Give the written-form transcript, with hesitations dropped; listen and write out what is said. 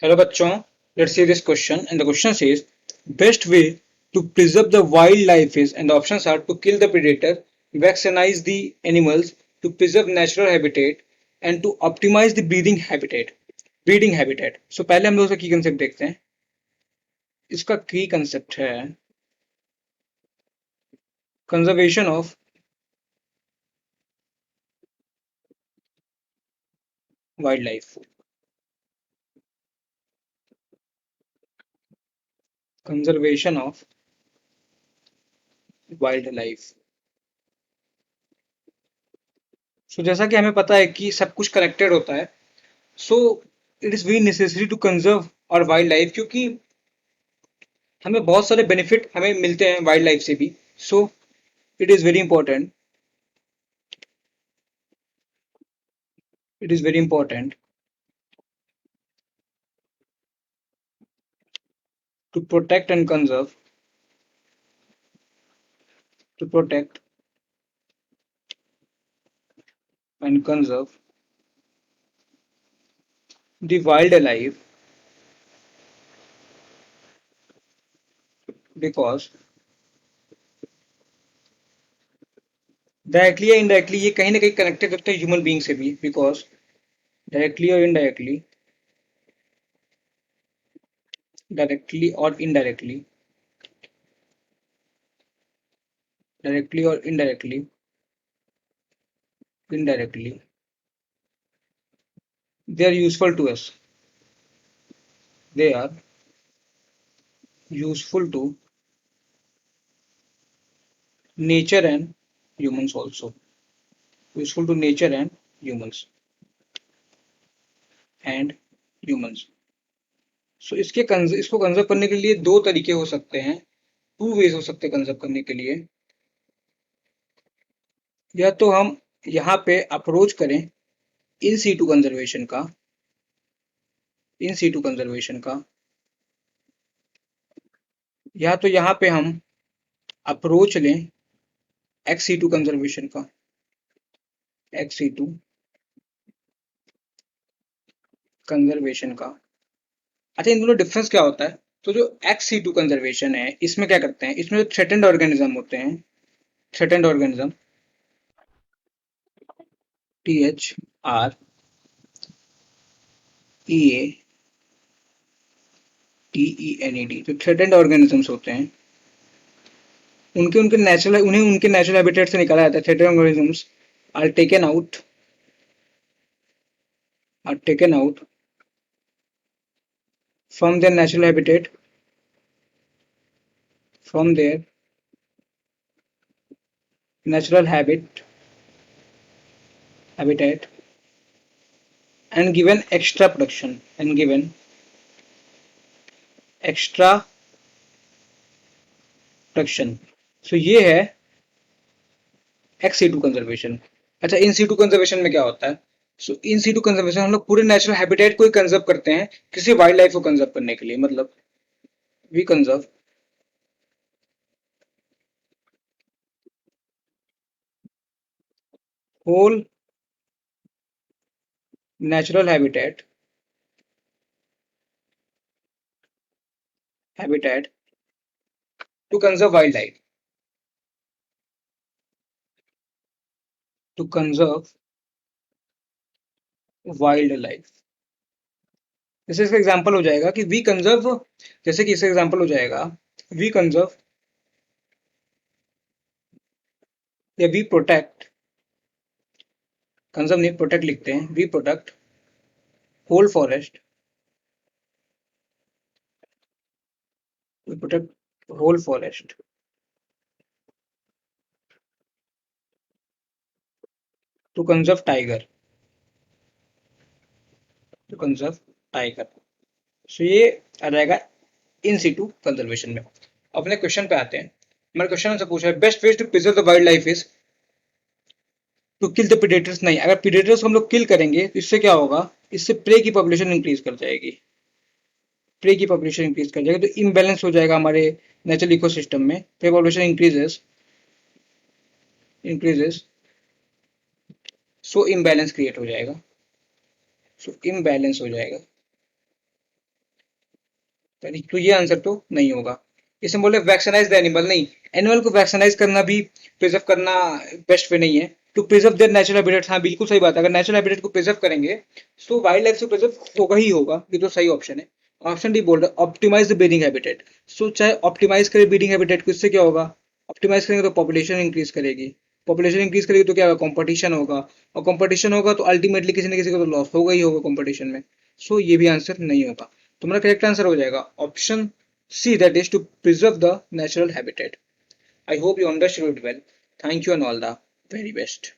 Hello बच्चों, let's see this question and the question says best way to preserve the wildlife is and the options are to kill the predator, vaccinize the animals, to preserve natural habitat and to optimize the breeding habitat. Breeding habitat पहले हम लोग इसका की concept देखते हैं। इसका की concept है conservation of wild life. Conservation of wild life. जैसा कि हमें पता है कि सब कुछ कनेक्टेड होता है। So it is very necessary to conserve और वाइल्ड लाइफ, क्योंकि हमें बहुत सारे बेनिफिट हमें मिलते हैं वाइल्ड लाइफ से भी। So it is very important, it is very important to protect and conserve, to protect and conserve the wild life because directly या इनडायरेक्टली ये कहीं ना कहीं कनेक्टेड होते हैं ह्यूमन बीइंग से भी। बिकॉज डायरेक्टली और इनडायरेक्टली, डायरेक्टली और इनडायरेक्टली, डायरेक्टली और indirectly, indirectly they are useful to us, they are useful to nature and humans also, useful to nature and humans। इसको कंजर्व करने के लिए दो तरीके हो सकते हैं, टू वेज हो सकते हैं कंजर्व करने के लिए। या तो हम यहाँ पे अप्रोच करें इन सीटू कंजर्वेशन का, इन सीटू कंजर्वेशन का, या तो यहाँ पे हम अप्रोच लें एक्स सीटू कंजर्वेशन का, एक्स सीटू कंजर्वेशन का। अच्छा, इन दोनों डिफरेंस क्या होता है? तो जो एक्स सीटू कंजर्वेशन है इसमें क्या करते हैं, इसमें जो थ्रेटेंड ऑर्गेनिज्म होते हैं, थ्रेटेंड ऑर्गेनिज्म, THREATENED, जो थ्रेटेंड ऑर्गेनिजम्स होते हैं उनके उनके नेचुरल उन्हें उनके नेचुरल हैबिटेट से निकाला जाता है। Threatened organisms are taken out, are taken out from their natural habitat, from their natural habitat and given extra protection, and given extra protection। ये है एक्स सीटू कंजर्वेशन। अच्छा, इन सीटू कंजर्वेशन में क्या होता है? इन सीटू कंजर्वेशन हम लोग पूरे नेचुरल हैबिटेट को ही कंजर्व करते हैं किसी वाइल्ड लाइफ को कंजर्व करने के लिए। मतलब we conserve whole natural habitat to conserve wild life, to conserve wild life. जैसे इसका एग्जांपल हो जाएगा कि वी कंजर्व, जैसे कि इसका एग्जांपल हो जाएगा वी कंजर्व या वी प्रोटेक्ट, कंजर्व नहीं प्रोटेक्ट लिखते हैं, we protect whole forest, we protect whole forest to conserve tiger, to conserve tiger. ये आ जाएगा इन सीटू कंजर्वेशन में। अपने क्वेश्चन पे आते हैं। हमारे क्वेश्चन हमसे पूछा है best ways to preserve the wild life is to kill the predators. नहीं, अगर प्रीडेटर्स को हम लोग किल करेंगे तो इससे क्या होगा, इससे प्रे की पॉपुलेशन इंक्रीज कर जाएगी, प्रे की पॉपुलेशन इंक्रीज कर जाएगी, तो इम्बैलेंस हो जाएगा हमारे नेचुरल इकोसिस्टम में। प्रे पॉपुलेशन इंक्रीजेस, इंक्रीजेस, सो इम्बैलेंस क्रिएट हो जाएगा, सो इम्बैलेंस हो जाएगा। तो ये आंसर तो नहीं होगा। इसमें बोले वैक्सीनाइज द एनिमल, नहीं, एनिमल को वैक्सीनाइज करना भी प्रिजर्व करना बेस्ट वे नहीं है। To preserve their natural habitat, हाँ बिल्कुल सही बात है, अगर नेचुरल हैबिटेट को प्रिजर्व करेंगे तो वाइल्ड लाइफ से प्रिजर्व होगा ही होगा, ये तो सही ऑप्शन है। ऑप्शन डी बोल रहा है ऑप्टिमाइज द ब्रीडिंग हैबिटेट। सो चाहे ऑप्टिमाइज करे ब्रीडिंग हैबिटेट को, इससे क्या होगा, ऑप्टिमाइज करेंगे तो पॉपुलेशन इंक्रीज करेगी, पॉपुलेशन इंक्रीज करेगी तो क्या होगा, कंपटीशन होगा, और कंपटीशन होगा तो अल्टीमेटली किसी न किसी को तो लॉस होगा ही होगा कंपटीशन में। सो ये भी आंसर नहीं होगा। तुम्हारा करेक्ट आंसर हो जाएगा option C, that is to preserve the natural habitat. I hope you understood it well. Thank you and all the very best.